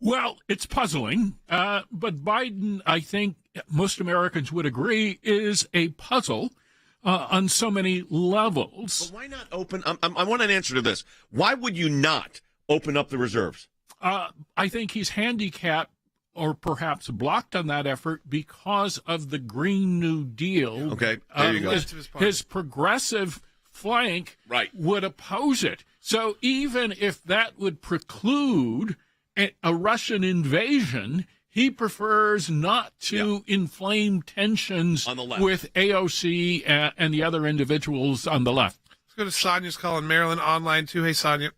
Well, it's puzzling, but Biden, I think most Americans would agree, is a puzzle on so many levels. But why not open? I want an answer to this. Why would you not open up the reserves? I think he's handicapped or perhaps blocked on that effort because of the Green New Deal. Okay, there you go. His progressive flank would oppose it. So even if that would preclude a Russian invasion, he prefers not to inflame tensions on the left with AOC and the other individuals on the left. Let's go to Sonia's call in Maryland online too. Hey, Sonia.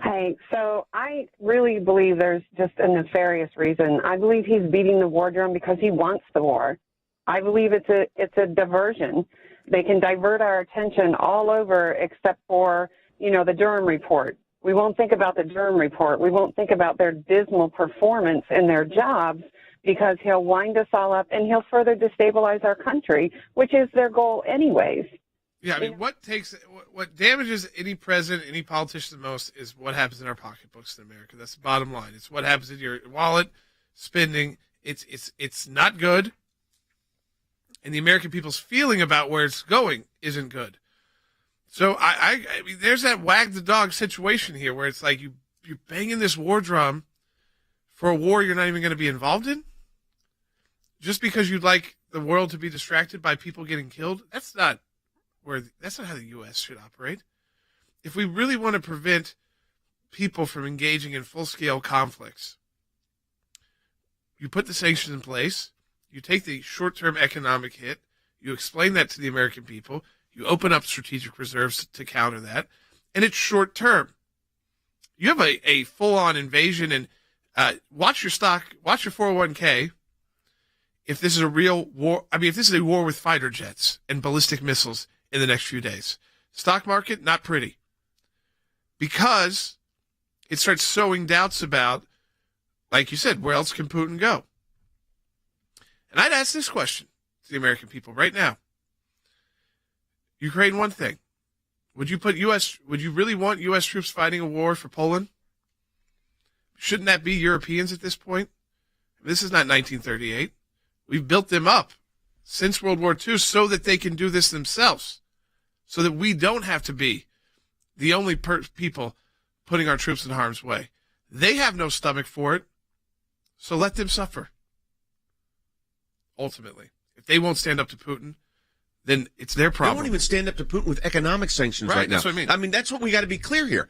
Hey, so I really believe there's just a nefarious reason. I believe he's beating the war drum because he wants the war. I believe it's a diversion. They can divert our attention all over except for, the Durham report. We won't think about the Durham report. We won't think about their dismal performance in their jobs because he'll wind us all up and he'll further destabilize our country, which is their goal anyways. Yeah, I mean, what damages any president, any politician the most is what happens in our pocketbooks in America. That's the bottom line. It's what happens in your wallet, spending. It's not good. And the American people's feeling about where it's going isn't good. So I mean, there's that wag the dog situation here where it's like you're banging this war drum for a war you're not even going to be involved in, just because you'd like the world to be distracted by people getting killed. That's not how the U.S. should operate. If we really want to prevent people from engaging in full-scale conflicts, you put the sanctions in place, you take the short-term economic hit, you explain that to the American people, you open up strategic reserves to counter that, and it's short-term. You have a full-on invasion, and watch your stock, watch your 401k. If this is a real war, if this is a war with fighter jets and ballistic missiles in the next few days. Stock market, not pretty. Because it starts sowing doubts about, like you said, where else can Putin go? And I'd ask this question. to the American people right now. Ukraine, one thing. Would you really want U.S. troops fighting a war for Poland? Shouldn't that be Europeans at this point? This is not 1938. We've built them up since World War II so that they can do this themselves, so that we don't have to be the only people putting our troops in harm's way. They have no stomach for it, so let them suffer. Ultimately, if they won't stand up to Putin, then it's their problem. They won't even stand up to Putin with economic sanctions right now. That's what I mean. I mean, that's what we got to be clear here.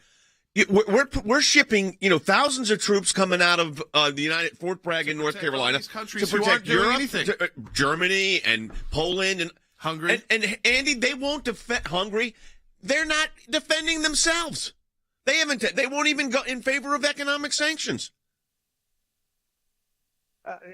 We're shipping, thousands of troops coming out of Fort Bragg in North Carolina countries to protect who aren't doing Europe, anything. Germany, and Poland, and Hungary. And Andy, they won't defend Hungary. They're not defending themselves. They haven't. They won't even go in favor of economic sanctions.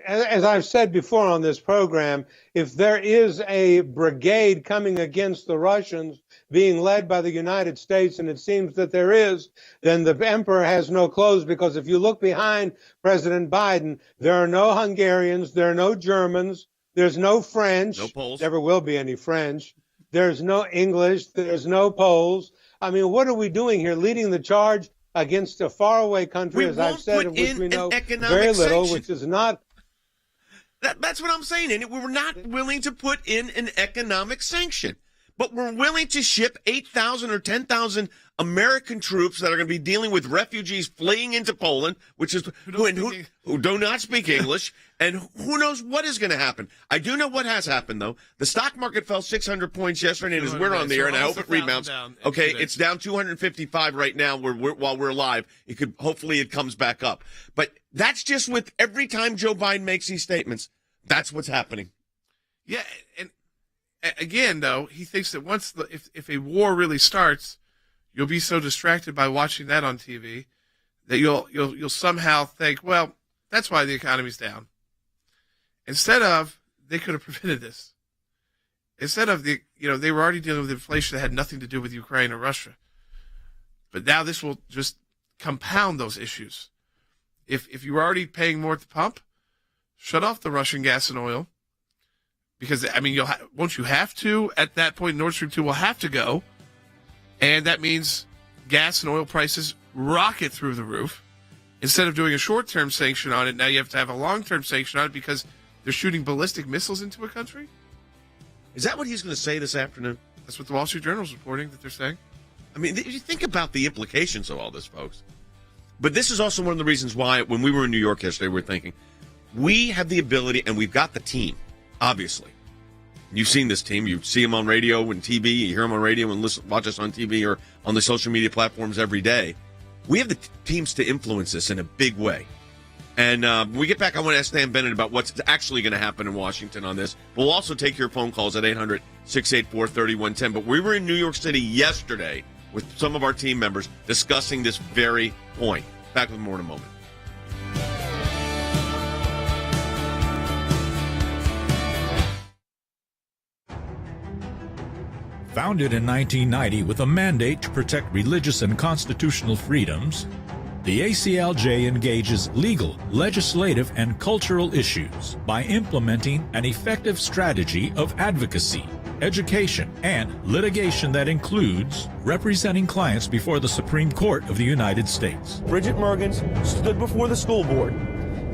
As I've said before on this program, if there is a brigade coming against the Russians being led by the United States, and it seems that there is, then the emperor has no clothes, because if you look behind President Biden, there are no Hungarians, there are no Germans, there's no French. No Poles. Never will be any French. There's no English, there's no Poles. I mean, what are we doing here? Leading the charge against a faraway country, as I've said, of which we know very little, which is not. That's what I'm saying. And we're not willing to put in an economic sanction, but we're willing to ship 8,000 or 10,000 American troops that are going to be dealing with refugees fleeing into Poland, who do not speak English, and who knows what is going to happen. I do know what has happened, though. The stock market fell 600 points yesterday, and as we're on the air, and I hope it rebounds. Okay, it's down 255 right now while we're live. Hopefully it comes back up. But that's just with every time Joe Biden makes these statements. That's what's happening. Yeah, and again, though, he thinks that if a war really starts, you'll be so distracted by watching that on TV that you'll somehow think, well, that's why the economy's down. Instead of, they could have prevented this. Instead of they were already dealing with inflation that had nothing to do with Ukraine or Russia. But now this will just compound those issues. If you were already paying more at the pump, shut off the Russian gas and oil. Because, I mean, won't you have to? At that point, Nord Stream 2 will have to go. And that means gas and oil prices rocket through the roof. Instead of doing a short-term sanction on it, now you have to have a long-term sanction on it because they're shooting ballistic missiles into a country? Is that what he's going to say this afternoon? That's what the Wall Street Journal is reporting that they're saying. I mean, you think about the implications of all this, folks. But this is also one of the reasons why, when we were in New York yesterday, we were thinking, we have the ability, and we've got the team, obviously. You've seen this team. You see them on radio and TV. You hear them on radio and watch us on TV or on the social media platforms every day. We have the teams to influence this in a big way. And when we get back, I want to ask Stan Bennett about what's actually going to happen in Washington on this. We'll also take your phone calls at 800-684-3110. But we were in New York City yesterday with some of our team members discussing this very point. Back with more in a moment. Founded in 1990 with a mandate to protect religious and constitutional freedoms, the ACLJ engages legal, legislative, and cultural issues by implementing an effective strategy of advocacy, education, and litigation that includes representing clients before the Supreme Court of the United States. Bridget Mergens stood before the school board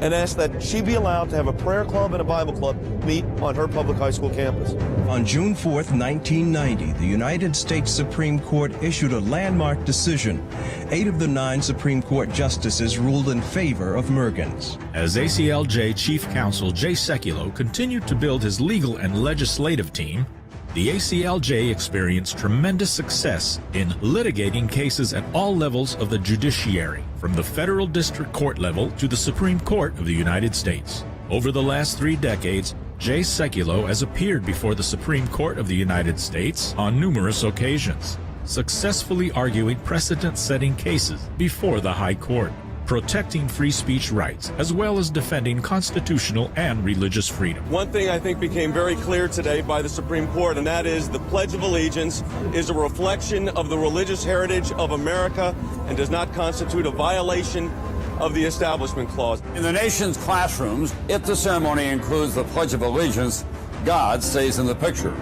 and asked that she be allowed to have a prayer club and a Bible club meet on her public high school campus. On June 4th, 1990, the United States Supreme Court issued a landmark decision. 8 of the 9 Supreme Court justices ruled in favor of Mergens. As ACLJ Chief Counsel Jay Sekulow continued to build his legal and legislative team, the ACLJ experienced tremendous success in litigating cases at all levels of the judiciary, from the federal district court level to the Supreme Court of the United States. Over the last 3 decades, Jay Sekulow has appeared before the Supreme Court of the United States on numerous occasions, successfully arguing precedent-setting cases before the High Court, protecting free speech rights, as well as defending constitutional and religious freedom. One thing I think became very clear today by the Supreme Court, and that is the Pledge of Allegiance is a reflection of the religious heritage of America and does not constitute a violation of the Establishment Clause. In the nation's classrooms, if the ceremony includes the Pledge of Allegiance, God stays in the picture.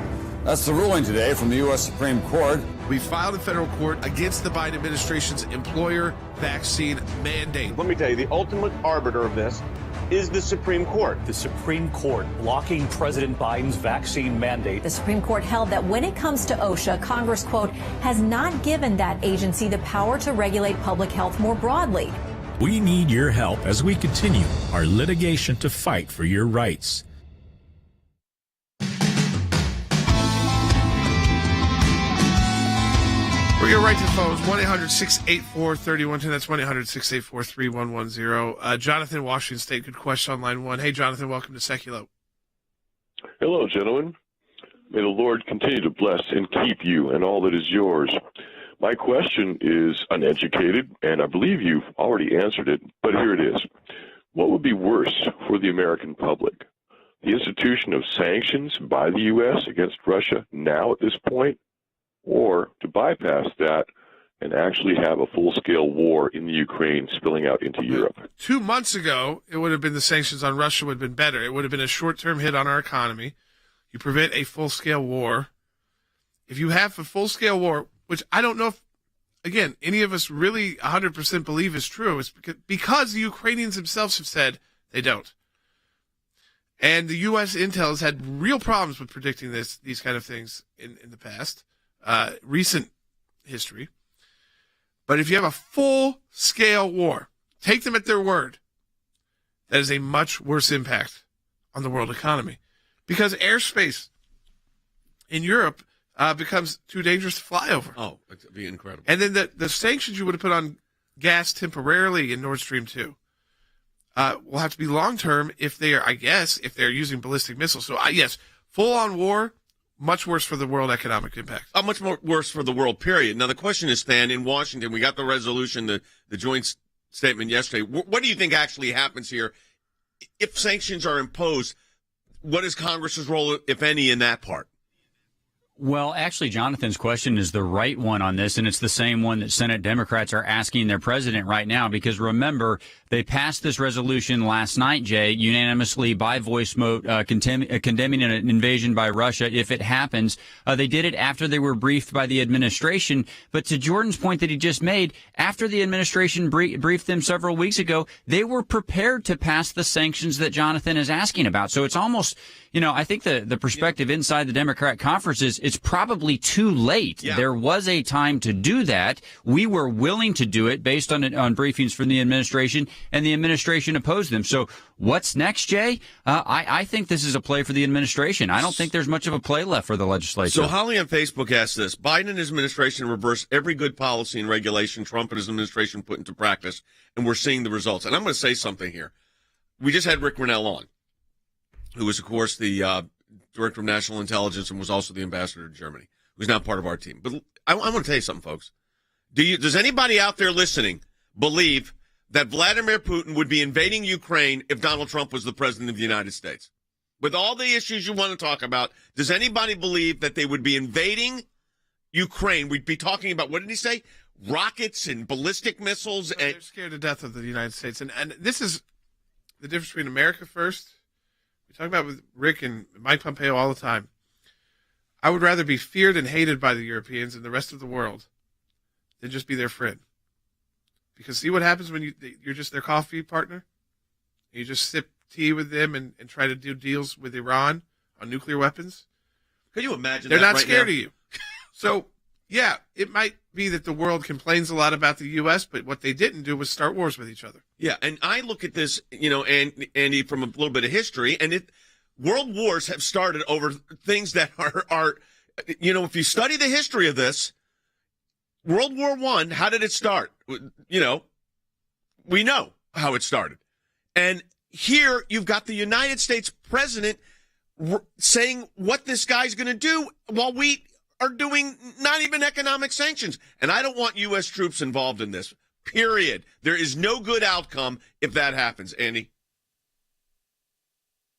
That's the ruling today from the U.S. Supreme Court. We filed in federal court against the Biden administration's employer vaccine mandate. Let me tell you, the ultimate arbiter of this is the Supreme Court. The Supreme Court blocking President Biden's vaccine mandate. The Supreme Court held that when it comes to OSHA, Congress, quote, has not given that agency the power to regulate public health more broadly. We need your help as we continue our litigation to fight for your rights. We're going right to the phones, 1-800-684-3110. That's 1-800-684-3110. Jonathan in Washington State, good question on line one. Hey, Jonathan, welcome to Sekulow. Hello, gentlemen. May the Lord continue to bless and keep you and all that is yours. My question is uneducated, and I believe you've already answered it, but here it is. What would be worse for the American public? The institution of sanctions by the U.S. against Russia now at this point, or to bypass that and actually have a full-scale war in the Ukraine spilling out into Europe? 2 months ago, it would have been the sanctions on Russia would have been better. It would have been a short-term hit on our economy. You prevent a full-scale war. If you have a full-scale war, which I don't know if, again, any of us really 100% believe is true, it's because the Ukrainians themselves have said they don't. And the U.S. intel has had real problems with predicting these kind of things in the past. Recent history. But if you have a full-scale war, take them at their word, that is a much worse impact on the world economy. Because airspace in Europe becomes too dangerous to fly over. Oh, it'd be incredible. And then the sanctions you would have put on gas temporarily in Nord Stream 2 will have to be long-term if they're using ballistic missiles. So, yes, full-on war, much worse for the world economic impact. Much more worse for the world, period. Now, the question is, Stan, in Washington, we got the resolution, the joint statement yesterday. What do you think actually happens here? If sanctions are imposed, what is Congress's role, if any, in that part? Well, actually, Jonathan's question is the right one on this, and it's the same one that Senate Democrats are asking their president right now, because remember, they passed this resolution last night, Jay, unanimously by voice vote, condemning an invasion by Russia if it happens. They did it after they were briefed by the administration. But to Jordan's point that he just made, after the administration briefed them several weeks ago, they were prepared to pass the sanctions that Jonathan is asking about. So it's almost, I think the perspective inside the Democrat conference is it's probably too late. Yeah. There was a time to do that. We were willing to do it based on briefings from the administration, and the administration opposed them. So what's next, Jay? I think this is a play for the administration. I don't think there's much of a play left for the legislature. So Holly on Facebook asked this: Biden and his administration reversed every good policy and regulation Trump and his administration put into practice, and we're seeing the results. And I'm going to say something here. We just had Rick Grinnell on, who was, of course, the director of national intelligence and was also the ambassador to Germany, who's now part of our team. But I want to tell you something, folks. Does anybody out there listening believe that Vladimir Putin would be invading Ukraine if Donald Trump was the president of the United States? With all the issues you want to talk about, does anybody believe that they would be invading Ukraine? We'd be talking about, what did he say? Rockets and ballistic missiles. No, they're scared to death of the United States. And this is the difference between America first. We talk about with Rick and Mike Pompeo all the time. I would rather be feared and hated by the Europeans and the rest of the world than just be their friend. Because see what happens when you're just their coffee partner? You just sip tea with them and try to do deals with Iran on nuclear weapons? Could you imagine They're that not right scared now? of you. So, yeah, it might be that the world complains a lot about the U.S., but what they didn't do was start wars with each other. Yeah, and I look at this, and Andy, from a little bit of history, and world wars have started over things that are, if you study the history of this, World War I, how did it start? We know how it started. And here you've got the United States president saying what this guy's going to do while we are doing not even economic sanctions. And I don't want U.S. troops involved in this, period. There is no good outcome if that happens. Andy?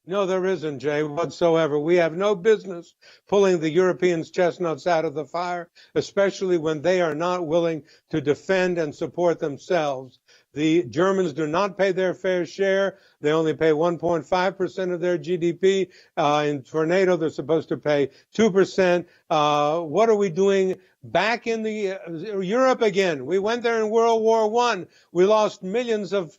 No, there isn't, Jay, whatsoever. We have no business pulling the Europeans' chestnuts out of the fire, especially when they are not willing to defend and support themselves. The Germans do not pay their fair share. They only pay 1.5% of their GDP. In NATO, they're supposed to pay 2%. What are we doing back in the Europe again? We went there in World War I. We lost millions of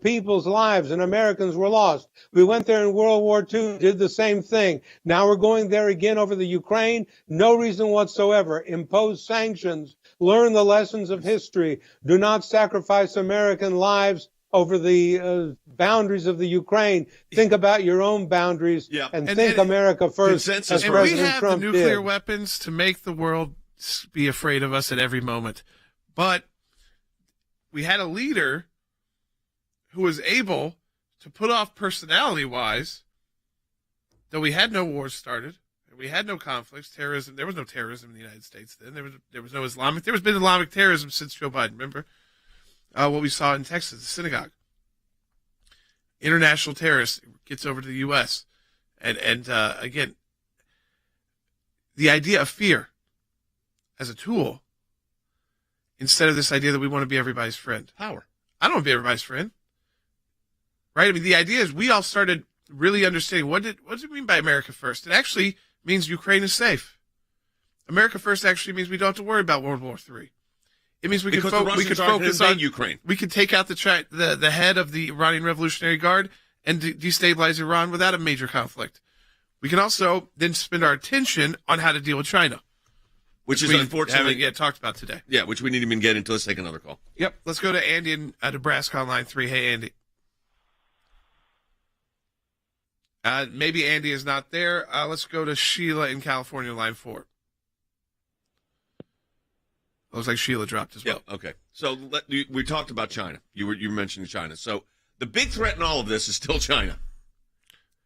people's lives, and Americans were lost. We went there in World War II, did the same thing. Now we're going there again over the Ukraine. No reason whatsoever. Impose sanctions. Learn the lessons of history. Do not sacrifice American lives over the boundaries of the Ukraine. Think about your own boundaries and think America first. And we have the nuclear weapons to make the world be afraid of us at every moment. But we had a leader who was able to put off personality-wise, though we had no wars started, and we had no conflicts, terrorism. There was no terrorism in the United States then. There was no Islamic. There has been Islamic terrorism since Joe Biden. Remember what we saw in Texas, the synagogue. International terrorist gets over to the U.S. And again, the idea of fear as a tool instead of this idea that we want to be everybody's friend. Power. I don't want to be everybody's friend. Right? I mean, the idea is we all started really understanding what does it mean by America first? It actually means Ukraine is safe. America first actually means we don't have to worry about World War III. It means we could focus on Ukraine. We could take out the head of the Iranian Revolutionary Guard and destabilize Iran without a major conflict. We can also then spend our attention on how to deal with China, which is unfortunately haven't yet talked about today. Yeah, which we didn't even get into. Let's take another call. Yep. Let's go to Andy in Nebraska on line 3. Hey, Andy. Maybe Andy is not there. Let's go to Sheila in California, line 4. Looks like Sheila dropped as well. Yeah, okay. So we talked about China. You were mentioning China. So the big threat in all of this is still China.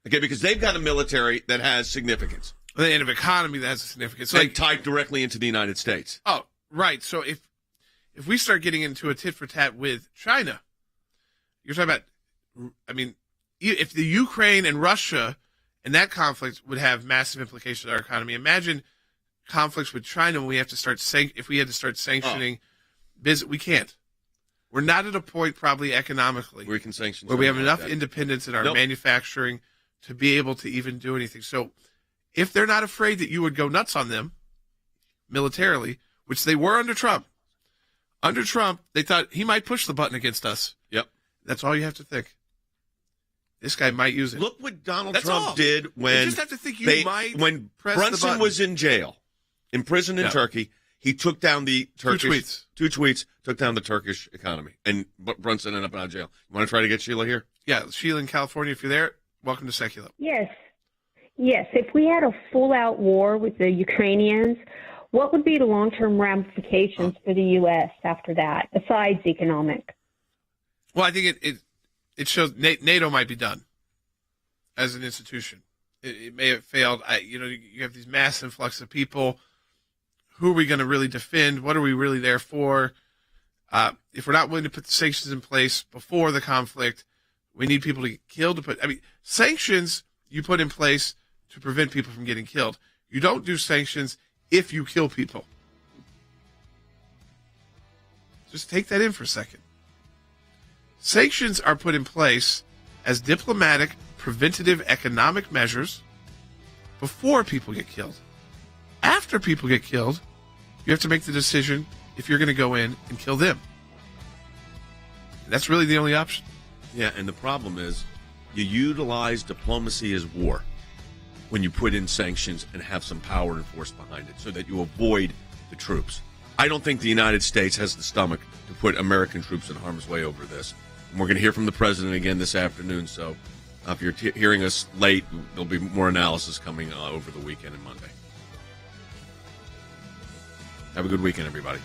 Okay, because they've got a military that has significance. They have an economy that has a significance. Like tied directly into the United States. Oh, right. So if we start getting into a tit for tat with China, you're talking about, I mean, if the Ukraine and Russia and that conflict would have massive implications on our economy, imagine conflicts with China when we have to start if we had to start sanctioning business. We can't. We're not at a point probably economically where we can sanction where we have enough independence in our manufacturing to be able to even do anything. So if they're not afraid that you would go nuts on them militarily, which they were under Trump, they thought he might push the button against us. Yep. That's all you have to think. This guy might use it. Look what Donald Trump did when you just have to think when Brunson was in jail, in prison in Turkey. He took down the Turkish two tweets, took down the Turkish economy, and Brunson ended up out of jail. You want to try to get Sheila here? Yeah, Sheila in California. If you're there, welcome to Sekulow. Yes. If we had a full-out war with the Ukrainians, what would be the long-term ramifications for the U.S. after that, besides economic? Well, I think it shows NATO might be done as an institution. It may have failed. You have these mass influx of people. Who are we going to really defend? What are we really there for? If we're not willing to put the sanctions in place before the conflict, we need people to get killed. Sanctions you put in place to prevent people from getting killed. You don't do sanctions if you kill people. Just take that in for a second. Sanctions are put in place as diplomatic, preventative economic measures before people get killed. After people get killed, you have to make the decision if you're going to go in and kill them. And that's really the only option. Yeah, and the problem is you utilize diplomacy as war when you put in sanctions and have some power and force behind it so that you avoid the troops. I don't think the United States has the stomach to put American troops in harm's way over this. And we're going to hear from the president again this afternoon, so if you're hearing us late, there'll be more analysis coming over the weekend and Monday. Have a good weekend, everybody.